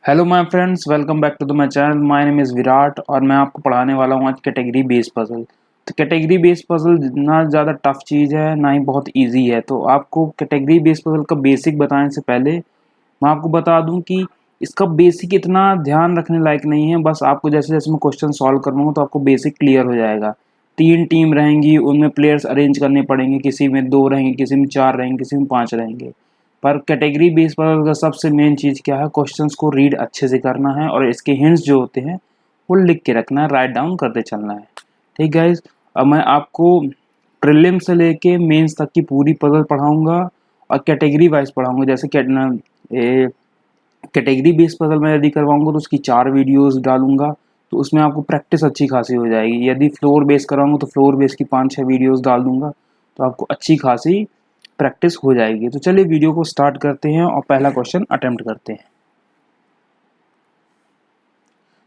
Hello my friends, welcome back to the my channel. My name is Virat और मैं आपको पढ़ाने वाला हूँ आज कैटेगरी बेस्ड पजल। तो कैटेगरी बेस्ड पजल ना ज़्यादा टफ चीज़ है ना ही बहुत इजी है। तो आपको कैटेगरी बेस्ड पजल का बेसिक बताने से पहले मैं आपको बता दूं कि इसका बेसिक इतना ध्यान रखने लायक नहीं है। बस आपको जैसे जैसे मैं क्वेश्चन सॉल्व करूँगा तो आपको बेसिक क्लियर हो जाएगा। 3 टीम रहेंगी, उनमें प्लेयर्स अरेंज करने पड़ेंगे, किसी में 2 रहेंगे, किसी में 4 रहेंगे, किसी में 5 रहेंगे। पर कैटेगरी बेस पर सबसे मेन चीज़ क्या है, क्वेश्चंस को रीड अच्छे से करना है और इसके हिंट्स जो होते हैं वो लिख के रखना है, राइट डाउन करते चलना है। ठीक गाइज, अब मैं आपको प्रीलिम से लेके मेंस तक की पूरी पजल पढ़ाऊंगा और कैटेगरी वाइज पढ़ाऊंगा। जैसे कैटेगरी बेस पजल मैं यदि करवाऊंगा तो उसकी 4 वीडियोस डालूंगा, तो उसमें आपको प्रैक्टिस अच्छी खासी हो जाएगी। यदि फ्लोर बेस करवाऊंगा तो फ्लोर बेस की 5-6 वीडियोस डाल दूंगा, तो आपको अच्छी खासी प्रैक्टिस हो जाएगी। तो चलिए वीडियो को स्टार्ट करते हैं और पहला क्वेश्चन अटेम्प्ट करते हैं।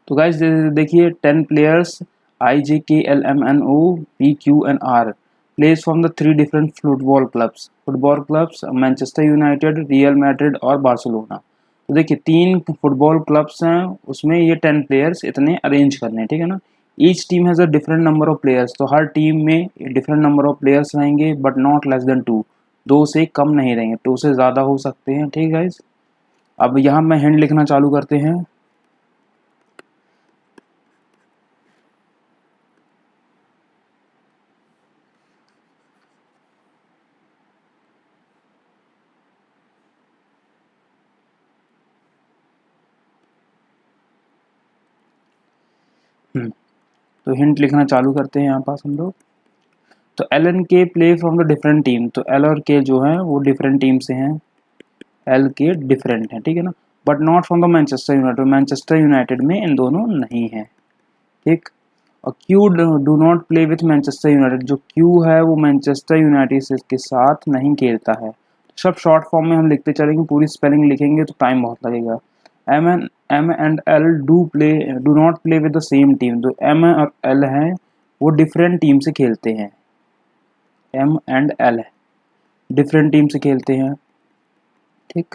तो गाइस देखिए, 10 players IJKLMNO PQNR plays from the 3 different football clubs Manchester United, real Madrid और बार्सिलोना। तो देखिए 3 फुटबॉल क्लब्स हैं, उसमें ये 10 प्लेयर्स इतने अरेंज करने हैं, ठीक है ना। Each team has a different number of players, तो हर टीम में डिफरेंट नंबर ऑफ प्लेयर्स रहेंगे बट नॉट लेस देन 2। 2 से कम नहीं रहेंगे, 2 से ज़्यादा हो सकते हैं। ठीक है गाइस, अब यहाँ मैं हिंट लिखना चालू करते हैं। तो हिंट लिखना चालू करते हैं यहाँ पास हम लोग। तो एल एंड के play from the different team, तो एल और के जो हैं वो डिफरेंट टीम से हैं। एल के डिफरेंट हैं, ठीक है ना, but not from the Manchester United, Manchester United में इन दोनों नहीं है। ठीक, और Q do not play with Manchester United, जो क्यू है वो मैनचेस्टर यूनाइटेड के साथ नहीं खेलता है। सब शॉर्ट फॉर्म में हम लिखते चलेंगे, पूरी स्पेलिंग लिखेंगे तो टाइम बहुत लगेगा। M and L do not play with the same team, जो M और L हैं वो डिफरेंट टीम से खेलते हैं। M and L different team से खेलते हैं, ठीक।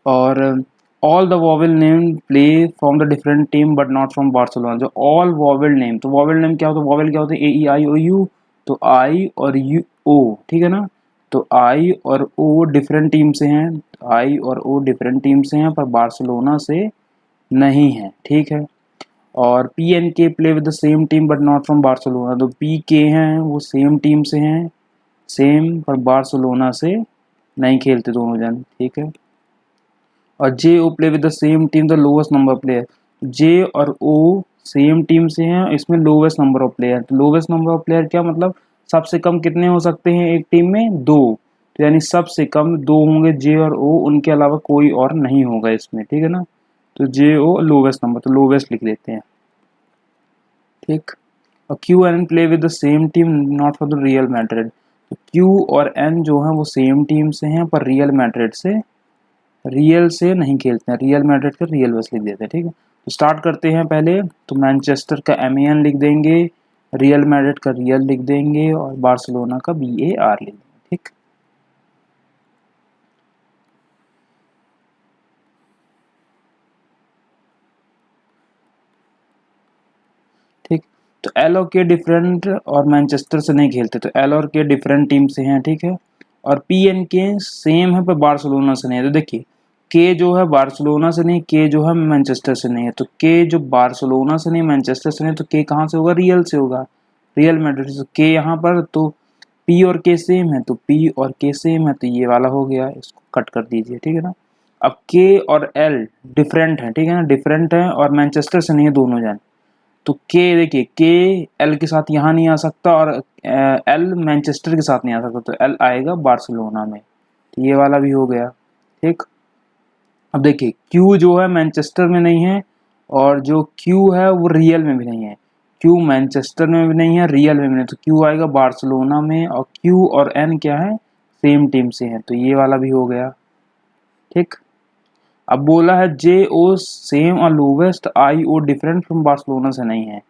और all the vowel name play from the different team but not from Barcelona, जो ऑल वॉवेल नेम, तो वॉवेल नेम क्या होता है, वॉवेल क्या होते हैं, AEIOU, तो I और O, ठीक है ना। तो I और O डिफरेंट टीम से हैं, I और O डिफरेंट टीम से हैं पर बार्सिलोना से नहीं है, ठीक है। और P and K play with the same team but not from Barcelona, तो PK हैं वो सेम टीम से हैं, सेम, पर बार्सिलोना से नहीं खेलते दोनों जन, ठीक है। और JO play with the same team the lowest number player, J और O सेम टीम से हैं, इसमें लोवेस्ट नंबर ऑफ प्लेयर। तो लोवेस्ट नंबर ऑफ प्लेयर क्या मतलब, सबसे कम कितने हो सकते हैं एक टीम में, 2। तो यानी सबसे कम 2 होंगे J और O, उनके अलावा कोई और नहीं होगा इसमें, ठीक है ना। तो JO लोवेस्ट नंबर, तो लोवेस्ट लिख देते हैं, ठीक। और Q and N play with the same team not for the real Madrid, तो Q और N जो है वो सेम टीम से हैं पर रियल मैड्रिड से, रियल से नहीं खेलते हैं। रियल मैड्रिड का रियल बस लिख देते हैं, ठीक है। तो स्टार्ट करते हैं पहले, तो मैनचेस्टर का MAN लिख देंगे, रियल मैड्रिड का रियल लिख देंगे और बार्सिलोना का BAR लिख देंगे, ठीक। ठीक, तो एल और के डिफरेंट और मैनचेस्टर से नहीं खेलते, तो एल और के डिफरेंट टीम से हैं, ठीक है। और P एंड के सेम है पर बार्सिलोना से नहीं है। तो देखिए के जो है बार्सिलोना से नहीं, के जो है मैनचेस्टर से नहीं है। तो के जो बार्सिलोना से नहीं, मैनचेस्टर से नहीं, तो के कहाँ से होगा, रियल से होगा, रियल मैड्रिड से। के यहाँ पर तो P और के सेम है, तो P और के सेम है, तो ये वाला हो गया, इसको कट कर दीजिए, ठीक है ना। अब के और एल डिफरेंट है, ठीक है ना, डिफरेंट है और मैनचेस्टर से नहीं है दोनों जन। तो के देखिए, के एल के साथ यहाँ नहीं आ सकता और एल मैनचेस्टर के साथ नहीं आ सकता, तो एल आएगा बार्सिलोना में, तो ये वाला भी हो गया, ठीक। अब देखिए क्यू जो है मैनचेस्टर में नहीं है और जो क्यू है वो रियल में भी नहीं है। क्यू मैनचेस्टर में भी नहीं है, रियल में भी नहीं, तो क्यू आएगा बार्सिलोना में। और क्यू और एन क्या है, सेम टीम से है, तो ये वाला भी हो गया, ठीक। अब बोला है JO सेम और lowest, IO different from Barcelona से नहीं है,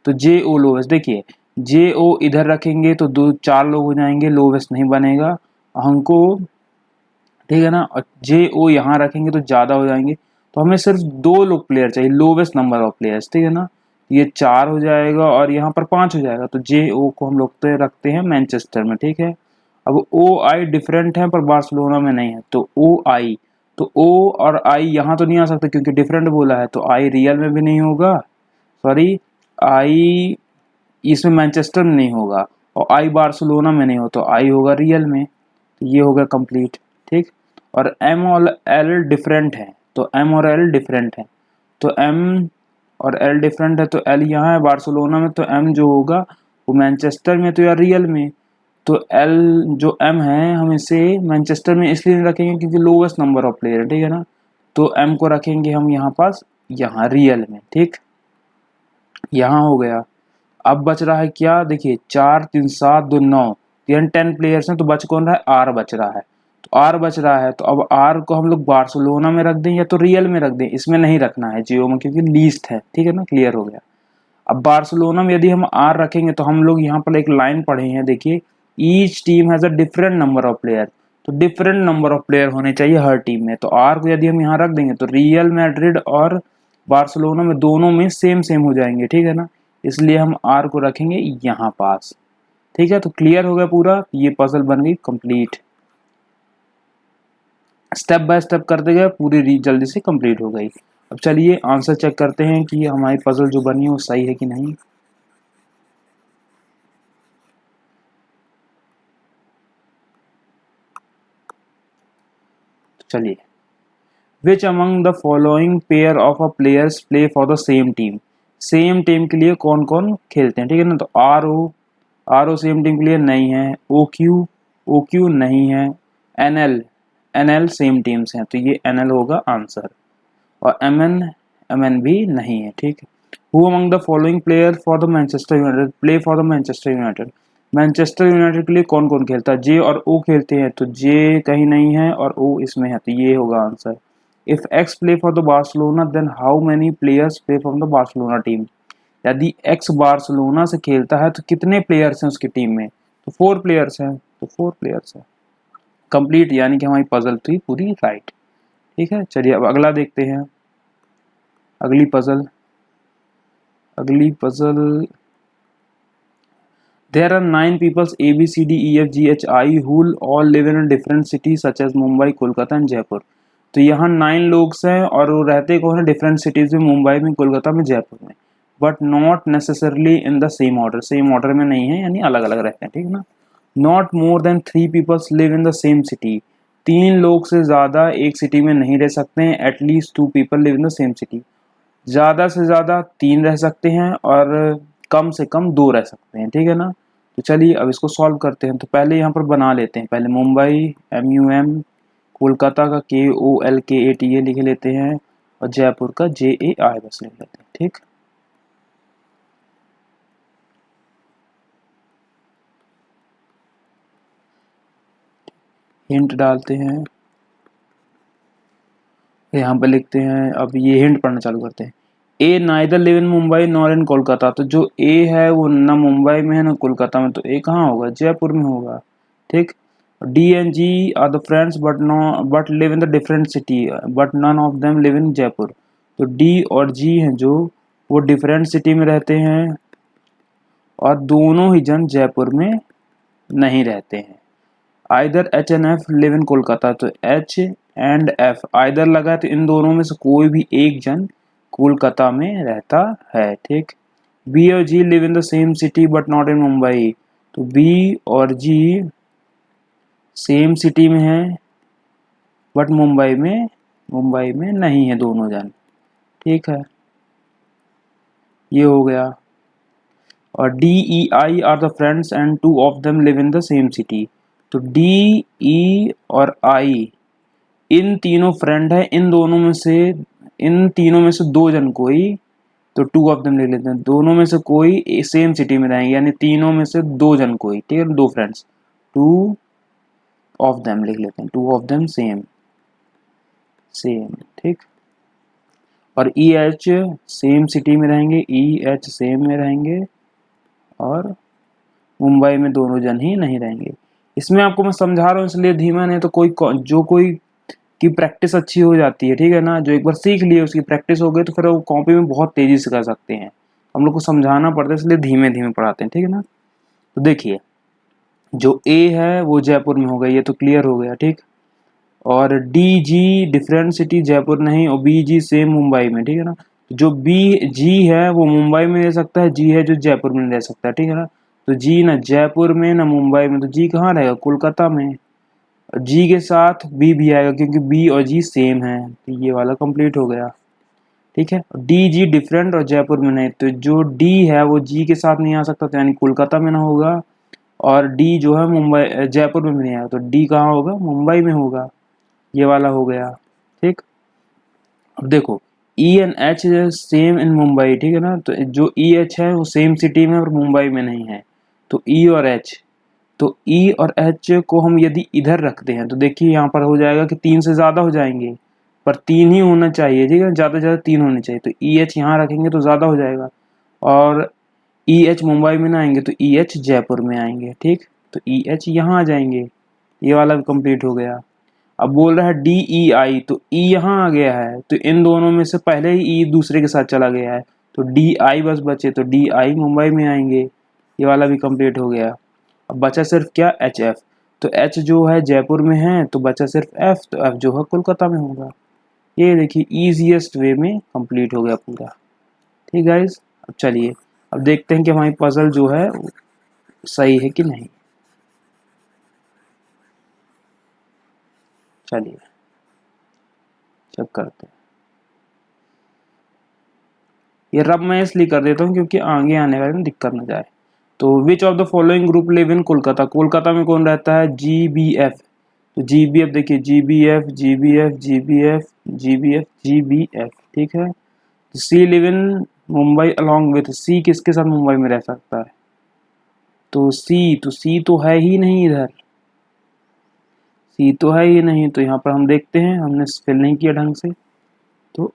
तो JO लोवेस्ट। देखिए JO इधर रखेंगे तो 2-4 लोग हो जाएंगे, लोवेस्ट नहीं बनेगा। हमको ठीक है ना। और जे ओ यहाँ रखेंगे तो ज़्यादा हो जाएंगे, तो हमें सिर्फ 2 लोग प्लेयर चाहिए, लोवेस्ट नंबर ऑफ प्लेयर्स, ठीक है ना। ये 4 हो जाएगा और यहाँ पर 5 हो जाएगा, तो जे ओ को हम लोग तो रखते हैं मैनचेस्टर में, ठीक है। अब ओ आई डिफरेंट है पर बार्सिलोना में नहीं है, तो ओ आई, तो ओ और आई यहाँ तो नहीं आ सकता क्योंकि डिफरेंट बोला है, तो आई रियल में भी नहीं होगा, सॉरी आई इसमें मैनचेस्टर में नहीं होगा, और आई बार्सिलोना में नहीं हो, तो आई होगा रियल में, तो ये होगा कंप्लीट, ठीक। और एम और एल डिफरेंट है, तो एम और एल डिफरेंट है, तो एम और एल डिफरेंट है, तो एल यहाँ है बार्सिलोना में, तो एम जो होगा वो मैनचेस्टर में तो या रियल में, तो एल जो एम है हम इसे मैनचेस्टर में इसलिए नहीं रखेंगे क्योंकि लोवेस्ट नंबर ऑफ प्लेयर है, ठीक है ना। तो एम को रखेंगे हम यहाँ पास, यहाँ रियल में, ठीक। यहाँ हो गया। अब बच रहा है क्या, देखिए 4 3 7 2 9, यानी 10 प्लेयर्स हैं, तो बच कौन रहा है, आर बच रहा है, तो आर बच रहा है, तो अब आर को हम लोग बार्सिलोना में रख दें या तो रियल में रख दें, इसमें नहीं रखना है जियो में क्योंकि लीस्ट है, ठीक है ना, क्लियर हो गया। अब बार्सिलोना में यदि हम आर रखेंगे तो हम लोग यहाँ पर एक लाइन पढ़े हैं, देखिए each team has a different number of player, तो डिफरेंट नंबर ऑफ प्लेयर होने चाहिए हर टीम में, तो आर को यदि हम यहाँ रख देंगे तो रियल मैड्रिड और बार्सिलोना में दोनों में सेम सेम हो जाएंगे, ठीक है ना, इसलिए हम आर को रखेंगे यहाँ पास, ठीक है। तो क्लियर हो गया पूरा, ये पजल बन गई कंप्लीट, स्टेप बाय स्टेप करते गए पूरी जल्दी से कंप्लीट हो गई। अब चलिए आंसर चेक करते हैं कि हमारी पजल जो बनी है वो सही है कि नहीं। चलिए, which among the following pair of a players play for the same team, same team के लिए कौन कौन खेलते हैं, ठीक है ना। तो आर ओ सेम टीम के लिए नहीं है, ओ क्यू नहीं है, एन एल सेम टीम्स हैं, तो ये एन एल होगा आंसर, और एम एन भी नहीं है, ठीक है। Who among the following player for the Manchester United play for the Manchester United, Manchester United के लिए कौन कौन खेलता है, जे और ओ खेलते हैं, तो जे कहीं नहीं है और ओ इसमें है, तो ये होगा answer. If X play for the Barcelona then how many players play for the Barcelona team, यदि एक्स बार्सिलोना से खेलता है तो कितने प्लेयर्स हैं उसकी टीम में, तो 4 प्लेयर्स हैं, तो 4 प्लेयर्स हैं कंप्लीट, यानी कि हमारी पजल थी पूरी राइट, ठीक है। चलिए अब अगला देखते हैं, अगली puzzle There are 9 peoples A B C D E F G H I who all live in a different cities such as Mumbai, Kolkata and Jaipur, तो यहाँ 9 लोग हैं और वो रहते कौन है डिफरेंट सिटीज में, मुंबई में, कोलकाता में, जयपुर में, but not necessarily in the same order, same order में नहीं है, यानी अलग अलग रहते हैं, ठीक है ना। Not more than 3 peoples live in the same city, 3 लोग से ज़्यादा एक सिटी में नहीं रह सकते हैं, at least 2 people live in the same city, ज़्यादा से ज़्यादा 3 रह सकते हैं और कम से कम 2 रह सकते हैं, ठीक है ना। तो चलिए अब इसको सॉल्व करते हैं, तो पहले यहाँ पर बना लेते हैं, पहले मुंबई MUM, कोलकाता का KOLKATA लिख लेते हैं, और जयपुर का JAI बस लिख लेते हैं, ठीक। हिंट डालते हैं, यहाँ पर लिखते हैं, अब ये हिंट पढ़ना चालू करते हैं। A neither live in Mumbai nor in Kolkata, तो जो ए है वो ना मुंबई में है ना कोलकाता में, तो ए कहाँ होगा, जयपुर में होगा, ठीक। D and G R the friends but live in the different city but none of them live in Jaipur, तो डी और जी हैं जो वो डिफरेंट सिटी में रहते हैं और दोनों ही जन जयपुर में नहीं रहते हैं। Either H and F live in Kolkata, तो एच एंड एफ आइदर लगा है, तो इन दोनों में से कोई भी एक जन कोलकाता में रहता है, ठीक। बी और G live in the same city but not in Mumbai, तो बी और जी सेम सिटी में है बट मुंबई में नहीं है दोनों जन, ठीक है, ये हो गया। और D E I R the friends and 2 of them live in the same city, तो डी ई और आई इन तीनों फ्रेंड है, इन तीनों में से 2 जन कोई, तो 2 ऑफ देम ले लेते हैं, दोनों में से कोई सेम सिटी में रहेंगे, यानी तीनों में से 2 जन कोई, ठीक है, 2 फ्रेंड्स, 2 ऑफ देम लिख लेते हैं, 2 ऑफ देम सेम, ठीक। और ई एच सेम सिटी में रहेंगे, ई एच सेम में रहेंगे और मुंबई में दोनों जन ही नहीं रहेंगे। इसमें आपको मैं समझा रहा हूँ इसलिए धीमा, नहीं तो कोई की प्रैक्टिस अच्छी हो जाती है, ठीक है ना, जो एक बार सीख लिए उसकी प्रैक्टिस हो गई तो फिर वो कॉपी में बहुत तेजी से कर सकते हैं। हम लोग को समझाना पड़ता है इसलिए धीमे धीमे पढ़ाते हैं, ठीक है ना। तो देखिए जो ए है वो जयपुर में हो गया, ये तो क्लियर हो गया, ठीक। और D G different city, Jaipur नहीं, और बी जी सेम मुंबई में, ठीक है ना। जो बी जी है वो मुंबई में रह सकता है, जी है जो जयपुर में रह सकता है, ठीक है ना। तो जी ना जयपुर में ना मुंबई में, तो जी कहाँ रहेगा, कोलकाता में। जी के साथ बी भी आएगा क्योंकि बी और जी सेम है, तो ये वाला कंप्लीट हो गया, ठीक है। डी जी डिफरेंट और जयपुर में नहीं, तो जो डी है वो जी के साथ नहीं आ सकता, तो यानी कोलकाता में ना होगा। और डी जो है मुंबई जयपुर में भी नहीं आएगा, तो डी कहाँ होगा, मुंबई में होगा। ये वाला हो गया, ठीक। अब देखो E and H same in Mumbai, ठीक है ना, तो जो ई एच है वो सेम सिटी में और मुंबई में नहीं है, तो ई और एच, तो ई और एच को हम यदि इधर रखते हैं तो देखिए यहाँ पर हो जाएगा कि 3 से ज़्यादा हो जाएंगे, पर 3 ही होना चाहिए, ठीक है, ज़्यादा से ज़्यादा 3 होने चाहिए, तो ई एच यहाँ रखेंगे तो ज़्यादा हो जाएगा। और ई एच मुंबई में ना आएंगे तो ई एच जयपुर में आएंगे, ठीक। तो ई एच यहाँ आ जाएंगे, ये वाला भी कंप्लीट हो गया। अब बोल रहा है डी ई आई, तो ई यहाँ आ गया है, तो इन दोनों में से पहले ही ई दूसरे के साथ चला गया है, तो डी आई बस बचे, तो डी आई मुंबई में आएंगे, ये वाला भी कंप्लीट हो गया। अब बचा सिर्फ क्या, एच एफ, तो एच जो है जयपुर में है तो बचा सिर्फ एफ, तो एफ जो है कोलकाता में होगा। ये देखिए ईजिएस्ट वे में कंप्लीट हो गया पूरा, ठीक गाइस। अब चलिए अब देखते हैं कि हमारी पजल जो है सही है कि नहीं। चलिए चेक करते हैं। ये रब मैं इसलिए कर देता हूँ क्योंकि आगे आने वाले में दिक्कत न जाए। तो विच of the following group live in Kolkata, Kolkata में कौन रहता है, जी बी एफ, तो जी बी एफ देखिए G B F G B F G B F G B F G B F, ठीक है। C live in Mumbai along with, C किसके साथ मुंबई में रह सकता है, तो सी तो है ही नहीं इधर, सी तो है ही नहीं, तो यहाँ पर हम देखते हैं हमने फिल नहीं किया ढंग से, तो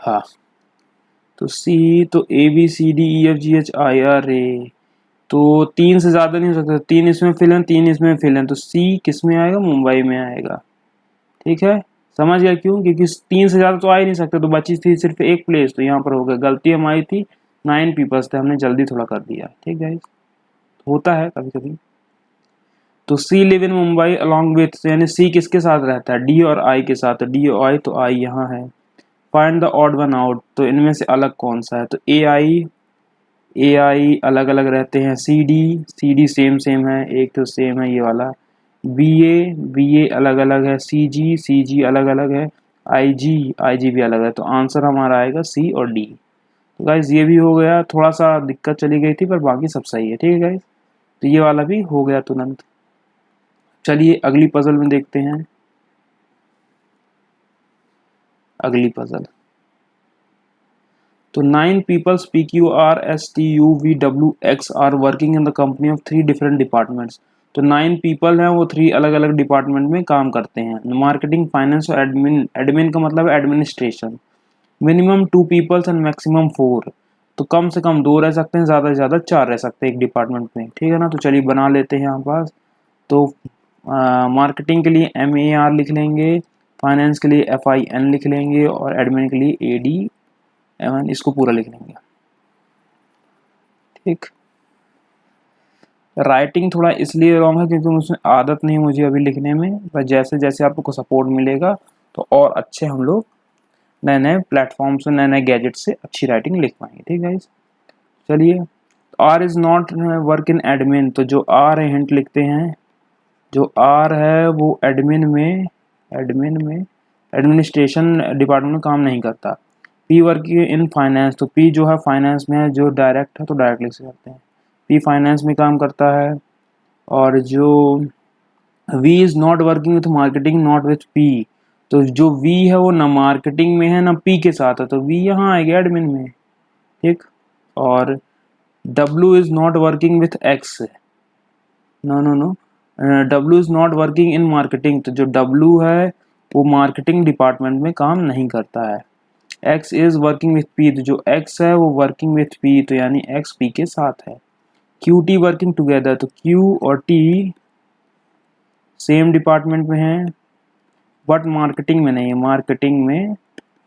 हाँ, तो सी, तो A B C D E F G H I R A, तो 3 से ज़्यादा नहीं हो सकता, 3 इसमें फिल है 3 इसमें फिल है, तो सी किस में आएगा, मुंबई में आएगा, ठीक है। समझ गया क्यों, क्योंकि 3 से ज़्यादा तो आ ही नहीं सकते, तो बची थी सिर्फ एक प्लेस, तो यहाँ पर हो गया, गलती हमारी थी, 9 पीपल्स थे, हमने जल्दी थोड़ा कर दिया, ठीक है, होता है कभी कभी। तो सी live in Mumbai along with, यानी सी किसके साथ रहता है, डी और आई के साथ, डी और आई, तो आई यहाँ है। Find the odd one out, तो इनमें से अलग कौन सा है, तो ए आई अलग अलग रहते हैं, सी डी सेम सेम है, एक तो सेम है ये वाला, बी ए अलग अलग है, सी जी अलग अलग है, आई जी भी अलग है, तो आंसर हमारा आएगा सी और डी। तो गाइज ये भी हो गया, थोड़ा सा दिक्कत चली गई थी पर बाकी सब सही है, ठीक है गाइज। तो ये वाला भी हो गया तुरंत। चलिए अगली पजल में देखते हैं, अगली पजल। तो 9 people P Q R S T U V W X are working in the company of 3 different departments। तो 9 people हैं, वो 3 अलग अलग डिपार्टमेंट में काम करते हैं, मार्केटिंग, फाइनेंस और एडमिन, एडमिन का मतलब है administration. Minimum 2 peoples and maximum 4, तो कम से कम 2 रह सकते हैं, ज़्यादा से ज़्यादा 4 रह सकते हैं एक डिपार्टमेंट में, ठीक है ना। तो चलिए बना लेते हैं यहाँ पास। तो मार्केटिंग के लिए MAR लिख लेंगे, फाइनेंस के लिए FIN लिख लेंगे और एडमिन के लिए AD इसको पूरा लिख लेंगे, ठीक। राइटिंग थोड़ा इसलिए रॉन्ग है क्योंकि उसमें आदत नहीं मुझे अभी लिखने में, पर जैसे जैसे आपको सपोर्ट मिलेगा तो और अच्छे हम लोग नए नए प्लेटफॉर्म से, नए नए गैजेट से अच्छी राइटिंग लिख पाएंगे, ठीक है। चलिए R is not work in admin, तो जो आर है हिंट लिखते हैं, जो आर है वो एडमिन में एडमिनिस्ट्रेशन डिपार्टमेंट में काम नहीं करता। पी वर्क इन फाइनेंस, तो पी जो है फाइनेंस में है, जो डायरेक्ट है तो डायरेक्ट लिख सकते हैं, पी फाइनेंस में काम करता है। और जो V is not working with marketing not with P, तो जो वी है वो ना मार्केटिंग में है ना पी के साथ है, तो वी यहाँ आएगा एडमिन में, ठीक। और W is not working with X, no W is not working in marketing, तो जो डब्ल्यू है वो मार्केटिंग डिपार्टमेंट में काम नहीं करता है। X is working with P, तो जो एक्स है वो वर्किंग विथ पी, तो यानी एक्स पी के साथ है। क्यू टी वर्किंग टुगेदर, तो क्यू और टी सेम डिपार्टमेंट में है बट मार्केटिंग में नहीं है, मार्केटिंग में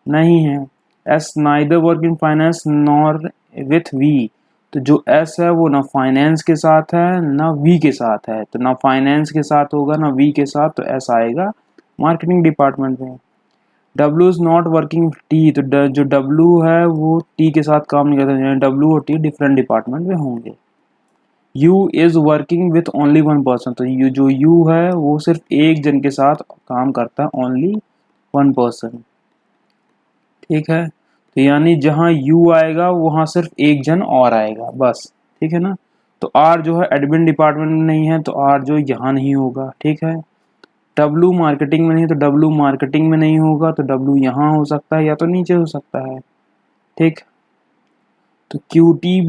नहीं है। S neither work in finance nor with V, तो जो एस है वो ना फाइनेंस के साथ है ना वी के साथ है, तो ना फाइनेंस के साथ होगा ना वी के साथ, तो एस आएगा मार्केटिंग डिपार्टमेंट में। W is not working T, तो जो डब्ल्यू है वो टी के साथ काम नहीं करता, डब्ल्यू और टी डिफरेंट डिपार्टमेंट में होंगे। You is working with only one person, तो यू जो यू है वो सिर्फ एक जन के साथ काम करता है, ओनली वन पर्सन। ठीक है, तो यानी जहाँ यू आएगा वहाँ सिर्फ एक जन और आएगा बस। ठीक है ना, तो आर जो है एडमिन डिपार्टमेंट में नहीं है, तो आर जो यहाँ नहीं होगा। ठीक है, डब्लू मार्केटिंग में नहीं, तो डब्लू मार्केटिंग में नहीं होगा, तो डब्लू यहाँ हो सकता है या तो नीचे हो सकता है। ठीक, तो क्यूटी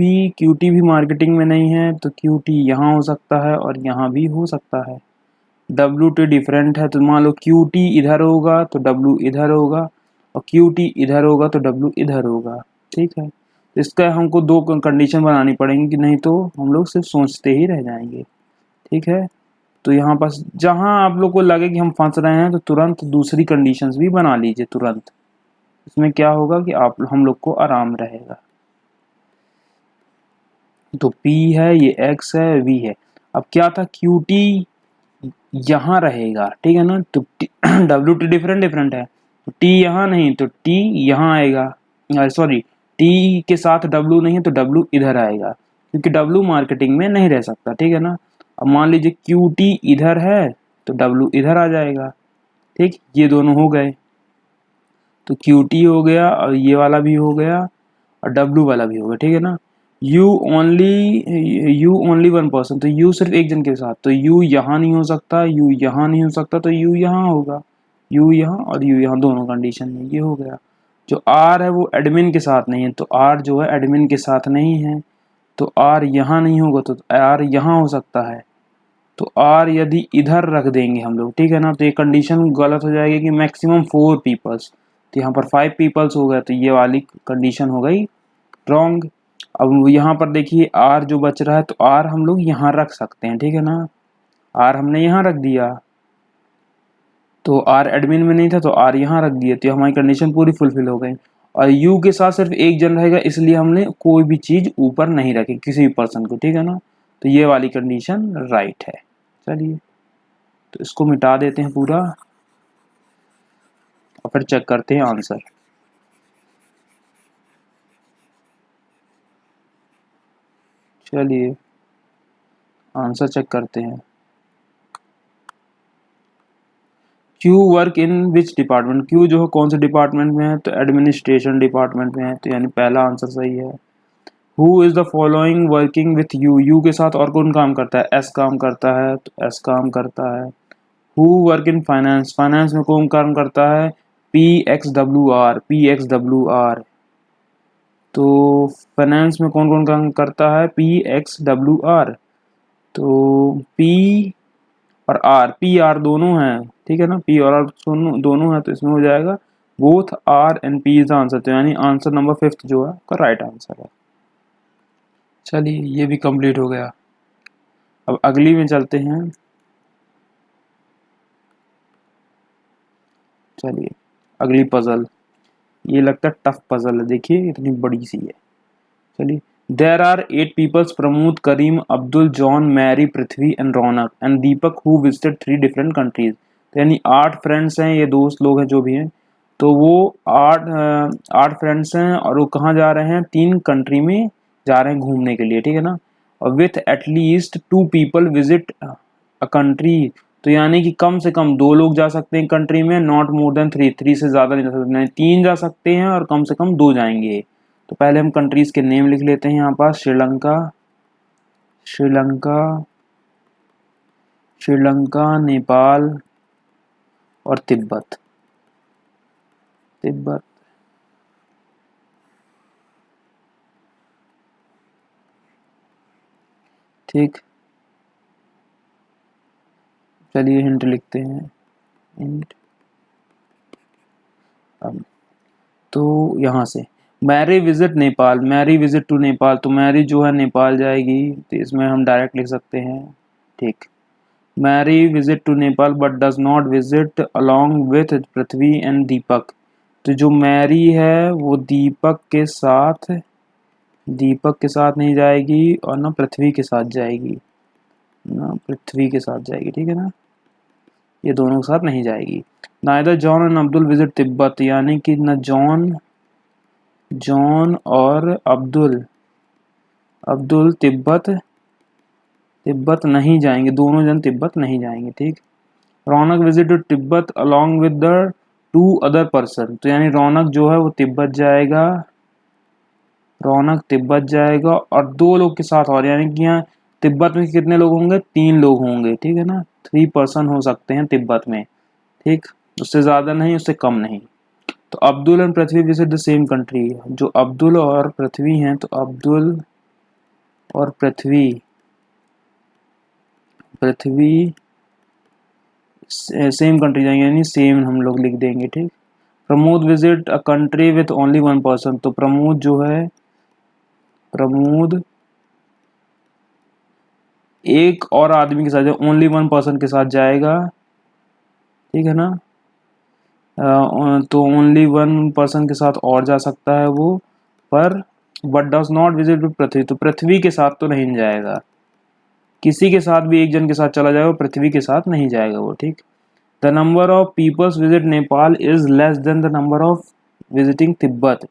भी मार्केटिंग में नहीं है, तो क्यूटी यहाँ हो सकता है और यहाँ भी हो सकता है। डब्ल्यू टी डिफरेंट है, तो मान लो क्यूटी इधर होगा तो डब्ल्यू इधर होगा, और क्यूटी इधर होगा तो डब्ल्यू इधर होगा। ठीक है, तो इसका हमको दो कंडीशन बनानी पड़ेंगी, नहीं तो हम लोग सिर्फ सोचते ही रह जाएंगे। ठीक है, तो यहाँ पास जहाँ आप लोग को लगे कि हम फंस रहे हैं तो तुरंत दूसरी कंडीशंस भी बना लीजिए तुरंत। इसमें क्या होगा कि आप हम लोग को आराम रहेगा। तो P है, ये X है, V है। अब क्या था, QT यहाँ रहेगा। ठीक है ना, तो WT डिफरेंट डिफरेंट है, तो T यहाँ नहीं तो T यहाँ आएगा। सॉरी, T के साथ W नहीं है तो W इधर आएगा, क्योंकि W मार्केटिंग में नहीं रह सकता। ठीक है ना, अब मान लीजिए QT इधर है तो W इधर आ जाएगा। ठीक, ये दोनों हो गए, तो QT हो गया और ये वाला भी हो गया और W वाला भी हो गया। ठीक है ना, यू ओनली वन पर्सन, तो यू सिर्फ एक जन के साथ, तो यू यहाँ नहीं हो सकता, यू यहाँ नहीं हो सकता, तो यू यहाँ होगा, यू यहाँ और यू यहाँ दोनों कंडीशन में, ये हो गया। जो आर है वो एडमिन के साथ नहीं है, तो आर जो है एडमिन के साथ नहीं है, तो आर यहाँ नहीं होगा, तो आर यहाँ हो सकता है। तो आर यदि इधर रख देंगे हम लोग, ठीक है ना, तो ये कंडीशन गलत हो जाएगी कि मैक्सिमम 4 पीपल्स, तो यहाँ पर 5 पीपल्स हो गए, तो ये वाली कंडीशन हो गई रॉन्ग। अब यहाँ पर देखिए आर जो बच रहा है, तो आर हम लोग यहाँ रख सकते हैं। ठीक है ना, आर हमने यहाँ रख दिया, तो आर एडमिन में नहीं था तो आर यहाँ रख दिया, तो हमारी कंडीशन पूरी फुलफिल हो गई। और यू के साथ सिर्फ एक जन रहेगा, इसलिए हमने कोई भी चीज ऊपर नहीं रखी किसी भी पर्सन को। ठीक है ना, तो ये वाली कंडीशन राइट है। चलिए, तो इसको मिटा देते हैं पूरा और फिर चेक करते हैं आंसर। चलिए आंसर चेक करते हैं। Q work in which department, Q जो है कौन से डिपार्टमेंट में है, तो एडमिनिस्ट्रेशन डिपार्टमेंट में है, तो यानी पहला आंसर सही है। Who is the following working with you, you के साथ और कौन काम करता है, एस काम करता है, तो एस काम करता है। Who work in finance, finance में कौन काम करता है, P x W R, P x W R, तो फाइनेंस में कौन कौन काम करता है, पी एक्स डब्ल्यू आर, तो पी और आर, पी आर दोनों हैं। ठीक है ना, पी और आर दोनों हैं, तो इसमें हो जाएगा both R and P is the answer, तो यानी आंसर नंबर 5 जो है का राइट आंसर है। चलिए ये भी कंप्लीट हो गया। अब अगली में चलते हैं। चलिए अगली पजल, ये लगता है टफ पजल है, देखिए इतनी बड़ी सी है। चलिए, there are 8 peoples, Pramod, Karim, Abdul, John, Mary, Prithvi and Raunak and Deepak who visited 3 different countries, तो यानी 8 फ्रेंड्स हैं, ये दोस्त लोग हैं जो भी हैं, तो वो 8 फ्रेंड्स हैं और वो कहाँ जा रहे हैं, 3 कंट्री में जा रहे हैं घूमने के लिए। ठीक है ना, और with at least 2 people visit a country, तो यानी कि कम से कम 2 लोग जा सकते हैं कंट्री में, नॉट मोर देन 3, 3 से ज़्यादा नहीं जा सकते, नहीं 3 जा सकते हैं और कम से कम 2 जाएंगे। तो पहले हम कंट्रीज के नेम लिख लेते हैं यहाँ पास, श्रीलंका, श्रीलंका, श्रीलंका, नेपाल और तिब्बत, तिब्बत। ठीक, चलिए हिंट लिखते हैं, हिंट। अब तो यहाँ से Mary visit Nepal, Mary visit to Nepal, तो मैरी जो है नेपाल जाएगी, तो इसमें हम डायरेक्ट लिख सकते हैं। ठीक, Mary visit to Nepal but does not visit along with Prithvi and Deepak. तो जो मैरी है वो दीपक के साथ नहीं जाएगी और ना पृथ्वी के साथ जाएगी, ना पृथ्वी के साथ जाएगी, ठीक है ना, ये दोनों के साथ नहीं जाएगी। Neither John and Abdul visit Tibet, यानी कि न जॉन और अब्दुल तिब्बत नहीं जाएंगे, दोनों जन तिब्बत नहीं जाएंगे। ठीक, Raunak visit to Tibet along with the 2 other person, तो यानी रौनक जो है वो तिब्बत जाएगा, रौनक तिब्बत जाएगा और 2 लोग के साथ और, यानी कि यहाँ तिब्बत में कितने लोग होंगे, 3 लोग होंगे, ठीक है ना, 3 पर्सन हो सकते हैं तिब्बत में। ठीक, उससे ज़्यादा नहीं, उससे कम नहीं। तो Abdul and Prithvi visit the same country, जो अब्दुल और पृथ्वी हैं, तो अब्दुल और पृथ्वी सेम कंट्री जाएंगे, यानी सेम हम लोग लिख देंगे। ठीक, Pramod visit a country with only 1 person, तो प्रमोद जो है, प्रमोद एक और आदमी के साथ, ओनली 1 पर्सन के साथ जाएगा, ठीक है ना, तो ओनली 1 पर्सन के साथ और जा सकता है वो, पर बट डज नॉट विजिट पृथ्वी, तो पृथ्वी के साथ तो नहीं जाएगा, किसी के साथ भी एक जन के साथ चला जाएगा, पृथ्वी के साथ नहीं जाएगा वो। ठीक, the number of peoples visit Nepal is less than the number of visiting Tibet,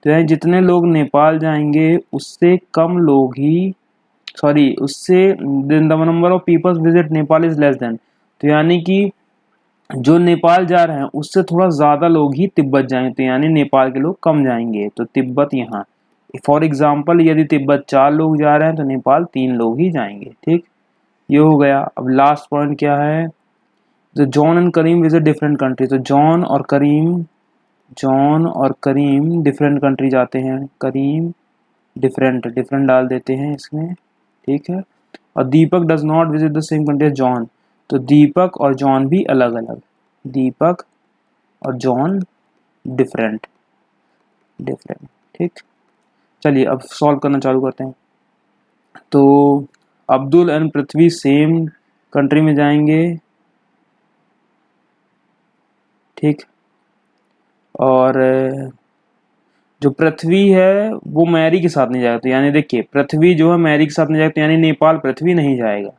तो यानी जितने लोग नेपाल जाएंगे उससे कम लोग ही, सॉरी उससे, the number of peoples visit Nepal is less than, तो यानी कि जो नेपाल जा रहे हैं उससे थोड़ा ज़्यादा लोग ही तिब्बत जाएंगे, तो यानी नेपाल के लोग कम जाएंगे, तो तिब्बत यहाँ, फॉर एग्जाम्पल यदि तिब्बत 4 लोग जा रहे हैं तो नेपाल 3 लोग ही जाएंगे। ठीक, ये हो गया। अब लास्ट पॉइंट क्या है, तो John and Karim visit different country, तो जॉन और करीम डिफरेंट कंट्री जाते हैं, करीम डिफरेंट डाल देते हैं इसमें, ठीक है। और Deepak does not visit the same country as John, तो दीपक और जॉन भी अलग अलग, दीपक और जॉन डिफरेंट। ठीक, चलिए अब सॉल्व करना चालू करते हैं। तो Abdul and Prithvi same country में जाएंगे, ठीक, और जो पृथ्वी है वो मैरी के साथ नहीं जाएगा, तो यानी देखिए पृथ्वी जो है मैरी के साथ नहीं जाएगा, तो यानी नेपाल पृथ्वी नहीं जाएगा,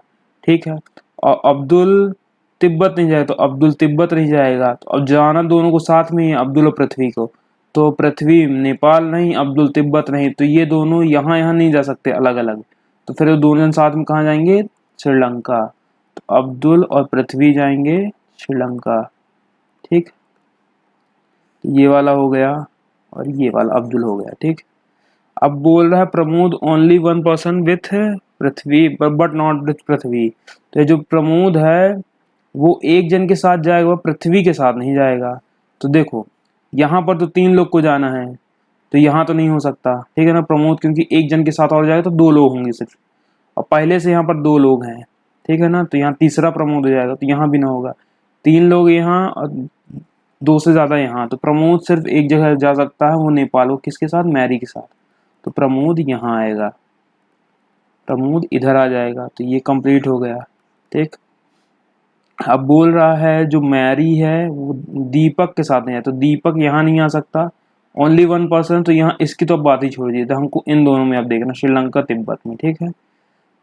ठीक है। और अब्दुल तिब्बत नहीं जाएगा, तो अब्दुल तिब्बत नहीं जाएगा, तो अब जाना दोनों को साथ में ही है, अब्दुल और पृथ्वी को, तो पृथ्वी नेपाल नहीं, अब्दुल तिब्बत नहीं, तो ये दोनों यहाँ नहीं जा सकते अलग अलग, तो फिर वो दोनों जन साथ में कहाँ जाएंगे, श्रीलंका, तो अब्दुल और पृथ्वी जाएंगे श्रीलंका। ठीक, ये वाला हो गया और ये वाला अब्दुल हो गया। ठीक, अब बोल रहा है Pramod only 1 person with Prithvi but not with Prithvi, तो जो प्रमोद है वो एक जन के साथ जाएगा, पृथ्वी के साथ नहीं जाएगा। तो देखो यहाँ पर तो 3 लोग को जाना है, तो यहाँ तो नहीं हो सकता, ठीक है ना, प्रमोद क्योंकि एक जन के साथ और जाएगा तो 2 लोग होंगे सिर्फ, और पहले से यहाँ पर 2 लोग हैं, ठीक है ना, तो यहाँ तीसरा प्रमोद हो जाएगा, तो यहाँ भी ना होगा, 3 लोग यहाँ और 2 से ज़्यादा यहाँ, तो प्रमोद सिर्फ एक जगह जा सकता है, वो नेपाल, वो किसके साथ, मैरी के साथ, तो प्रमोद यहाँ आएगा, प्रमोद इधर आ जाएगा, तो ये कंप्लीट हो गया। ठीक, अब बोल रहा है जो मैरी है वो दीपक के साथ नहीं है, तो दीपक यहाँ नहीं आ सकता, ओनली 1 पर्सन, तो यहाँ इसकी तो बात ही छोड़ दी, तो हमको इन दोनों में अब देखना, श्रीलंका तिब्बत में। ठीक है,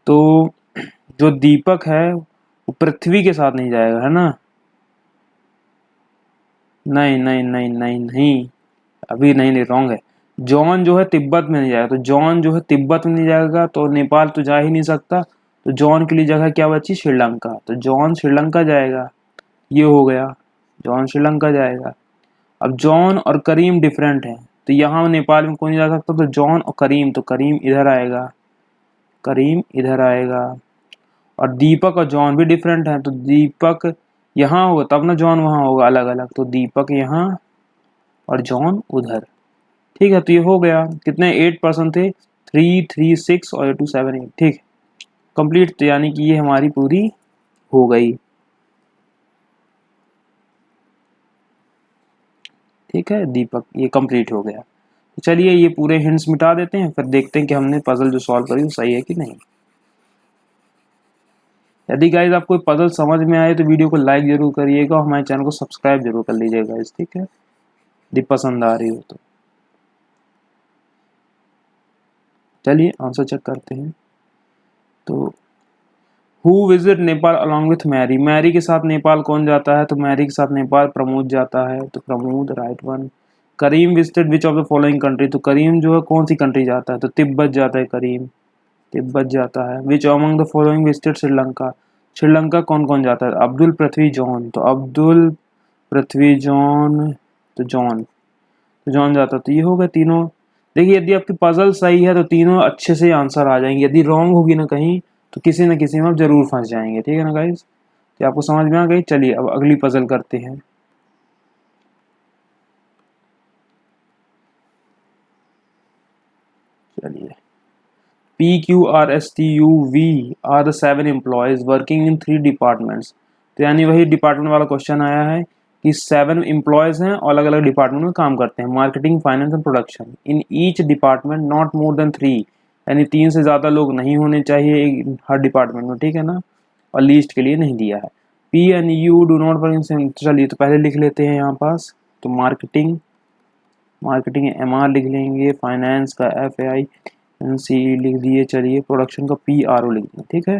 तो जो दीपक है वो पृथ्वी के साथ नहीं जाएगा, है ना, नहीं नहीं नहीं नहीं नहीं, अभी नहीं, रॉन्ग है, जॉन जो है तिब्बत में नहीं जाएगा, तो जॉन जो है तिब्बत में नहीं जाएगा, तो नेपाल तो जा ही नहीं सकता, तो जॉन के लिए जगह क्या बची, श्रीलंका, तो जॉन श्रीलंका जाएगा, ये हो गया, जॉन श्रीलंका जाएगा। अब जॉन और करीम डिफरेंट है, तो यहाँ नेपाल में कोई नहीं जा सकता, तो जॉन और करीम, तो करीम इधर आएगा, करीम इधर आएगा। और दीपक और जॉन भी डिफरेंट है, तो दीपक यहाँ होगा तब ना जॉन वहाँ होगा अलग अलग, तो दीपक यहाँ और जॉन उधर। ठीक है, तो ये हो गया, कितने 8 पर्सन थे, 3 3 6 और 2 7 8। ठीक, कंप्लीट, तो यानी कि ये हमारी पूरी हो गई। ठीक है दीपक, ये कंप्लीट हो गया। तो चलिए ये पूरे हिंट्स मिटा देते हैं, फिर देखते हैं कि हमने पजल जो सॉल्व करी वो सही है कि नहीं। यदि गाइज आपको पजल समझ में आए तो वीडियो को लाइक जरूर करिएगा और हमारे चैनल को सब्सक्राइब जरूर कर लीजिएगा गाइज, ठीक है, यदि पसंद आ रही हो तो। चलिए आंसर चेक करते हैं। तो who visit Nepal along with Mary, Mary के साथ नेपाल कौन जाता है, तो मैरी के साथ नेपाल प्रमोद जाता है, तो Pramod right one. Karim visited which of the following country, तो करीम जो है कौन सी कंट्री जाता है, तो तिब्बत जाता है करीम, तिब्बत जाता है। Which among the following visited Sri Lanka, Sri Lanka कौन कौन जाता है, अब्दुल पृथ्वी जॉन, तो अब्दुल पृथ्वी जॉन, तो जॉन, तो जॉन जाता, तो ये हो गए तीनों। देखिए यदि आपकी पजल सही है तो तीनों अच्छे से आंसर आ जाएंगे, यदि रॉन्ग होगी ना कहीं तो किसी न किसी में आप जरूर फंस जाएंगे, ठीक है ना गाइज। तो आपको समझ में आ गई। चलिए अब अगली पजल करते हैं। चलिए PQRSTUV are the 7 employees working in 3 departments, तो यानी वही डिपार्टमेंट वाला क्वेश्चन आया है कि 7 एम्प्लॉयज हैं और अलग अलग डिपार्टमेंट में काम करते हैं, marketing finance and production. In each department not more than 3, यानी 3 से ज़्यादा लोग नहीं होने चाहिए हर डिपार्टमेंट में, ठीक है ना, और लीस्ट के लिए नहीं दिया है। P and you do not work in same, चलिए तो पहले लिख लेते हैं यहाँ पास, तो मार्केटिंग, मार्केटिंग MR लिख लेंगे, फाइनेंस का FAI NC लिख दिए, चलिए प्रोडक्शन का PRO लिख दिए, ठीक है।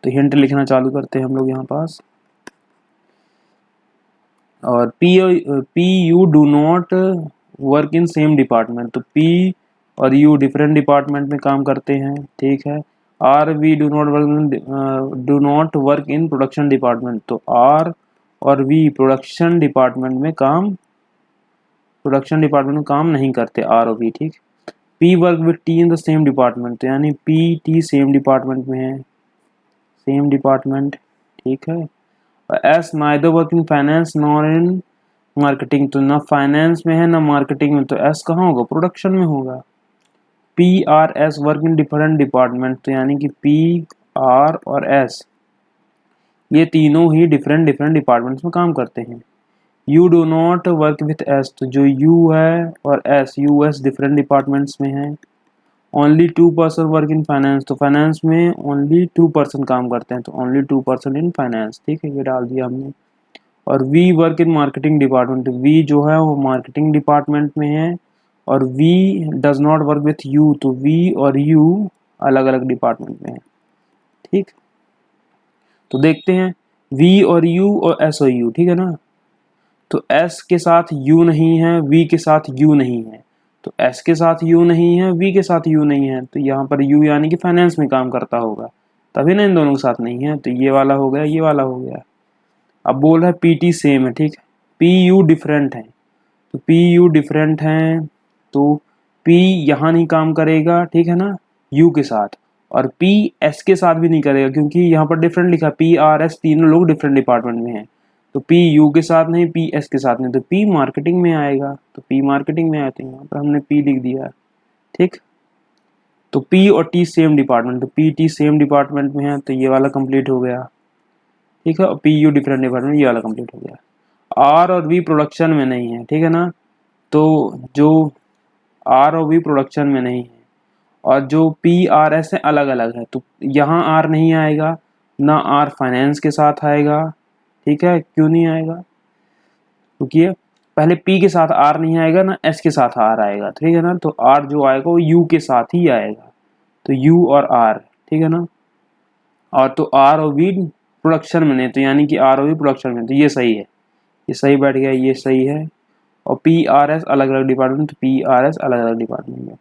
तो हिंट लिखना चालू करते हैं हम लोग यहाँ पास। और P U do not work in same department, तो पी और यू डिफरेंट डिपार्टमेंट में काम करते हैं, ठीक है। R V do not work in production department, तो आर और वी प्रोडक्शन डिपार्टमेंट में काम, प्रोडक्शन डिपार्टमेंट में काम नहीं करते, आर और वी, ठीक। P work with T in the same department, तो यानी पी टी सेम डिपार्टमेंट में है, सेम डिपार्टमेंट, ठीक है। S neither work in finance nor in marketing, तो ना फाइनेंस में है ना मार्केटिंग में, तो एस कहाँ होगा, प्रोडक्शन में होगा। PRS work in different department, तो यानी कि PR और S ये तीनों ही डिफरेंट डिफरेंट डिपार्टमेंट्स में काम करते हैं। You do not work with S, तो जो U है और S, US डिफरेंट डिपार्टमेंट्स में है। Only 2 person work in finance, तो फाइनेंस में ओनली 2 पर्सन काम करते हैं, तो ओनली 2 पर्सन इन फाइनेंस, ठीक है, ये डाल दिया हमने। और V work in marketing department, V जो है वो मार्केटिंग डिपार्टमेंट में है। और V does not work with U, तो वी और यू अलग अलग डिपार्टमेंट में है, ठीक। तो देखते हैं वी और यू और एस और यू, ठीक है ना। तो एस के साथ यू नहीं है, वी के साथ यू नहीं है, तो एस के साथ यू नहीं है, वी के साथ यू नहीं है, तो यहाँ पर यू यानी कि फाइनेंस में काम करता होगा, तभी ना इन दोनों के साथ नहीं है, तो ये वाला हो गया, ये वाला हो गया। अब बोल रहा है PT सेम है, ठीक है, PU डिफरेंट है, तो PU डिफरेंट है, तो P यहाँ नहीं काम करेगा, ठीक है ना, U के साथ, और P S के साथ भी नहीं करेगा क्योंकि यहाँ पर डिफरेंट लिखा, PRS तीनों लोग डिफरेंट डिपार्टमेंट में हैं, तो P U के साथ नहीं, P S के साथ नहीं, तो P मार्केटिंग में आएगा, तो P मार्केटिंग में आया, तो यहाँ पर हमने P लिख दिया, ठीक। तो P और T सेम डिपार्टमेंट, तो P T सेम डिपार्टमेंट में है, तो ये वाला कंप्लीट हो गया, ठीक है, और PU डिफरेंट डिपार्टमेंट, ये वाला कंप्लीट हो गया। R और V प्रोडक्शन में नहीं है, ठीक है ना, तो जो R और V प्रोडक्शन में नहीं है और जो PRS है अलग अलग है, तो यहाँ R नहीं आएगा, ना R फाइनेंस के साथ आएगा, ठीक है, क्यों नहीं आएगा, क्योंकि पहले P के साथ R नहीं आएगा, ना S के साथ R आएगा, ठीक है ना, तो R जो आएगा वो U के साथ ही आएगा, तो U और R, ठीक है ना। और तो R और V प्रोडक्शन में नहीं, तो यानी कि R और V प्रोडक्शन में, तो ये सही है, ये सही बैठ गया, ये सही है। और PRS अलग अलग डिपार्टमेंट, तो PRS अलग अलग डिपार्टमेंट में।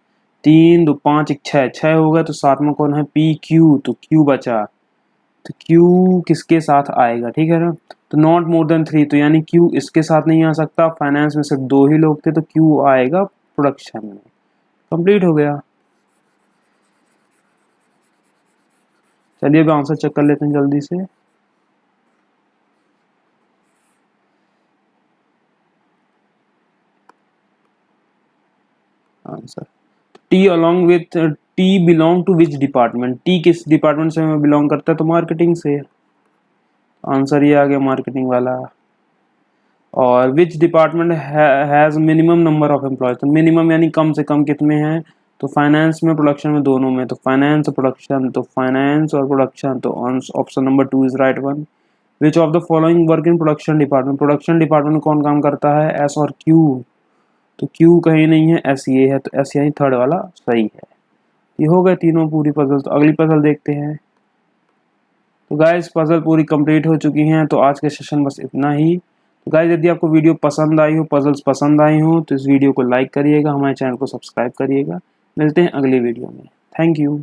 3 2 5 1 6 6 हो गया, तो साथ में कौन है, PQ, तो Q बचा, तो Q किसके साथ आएगा, ठीक है ना, तो नॉट मोर देन 3, तो यानी Q इसके साथ नहीं आ सकता, फाइनेंस में सिर्फ 2 ही लोग थे, तो Q आएगा प्रोडक्शन में, कंप्लीट हो गया। चलिए अब आंसर चेक कर लेते हैं जल्दी से। Answer T along with T belong to which department, T किस डिपार्टमेंट से बिलोंग करता है, तो मार्केटिंग से। आंसर ये आ गया मार्केटिंग वाला। और which department has minimum number of employees, तो मिनिमम यानी कम से कम कितने हैं, तो फाइनेंस में प्रोडक्शन में दोनों में, तो फाइनेंस और प्रोडक्शन, तो फाइनेंस और प्रोडक्शन, तो option number 2 is right one. Which of the following work in production department, production department में कौन काम करता है, एस और क्यू, तो क्यू कहीं नहीं है, एस ये है, तो एस यानी थर्ड वाला सही है। ये हो गए तीनों पूरी पजल। तो अगली पजल देखते हैं। तो गाइस पजल पूरी कंप्लीट हो चुकी हैं। तो आज के सेशन बस इतना ही। तो गाइस यदि आपको वीडियो पसंद आई हो, पजल्स पसंद आई हो, तो इस वीडियो को लाइक करिएगा, हमारे चैनल को सब्सक्राइब करिएगा। मिलते हैं अगली वीडियो में। Thank you.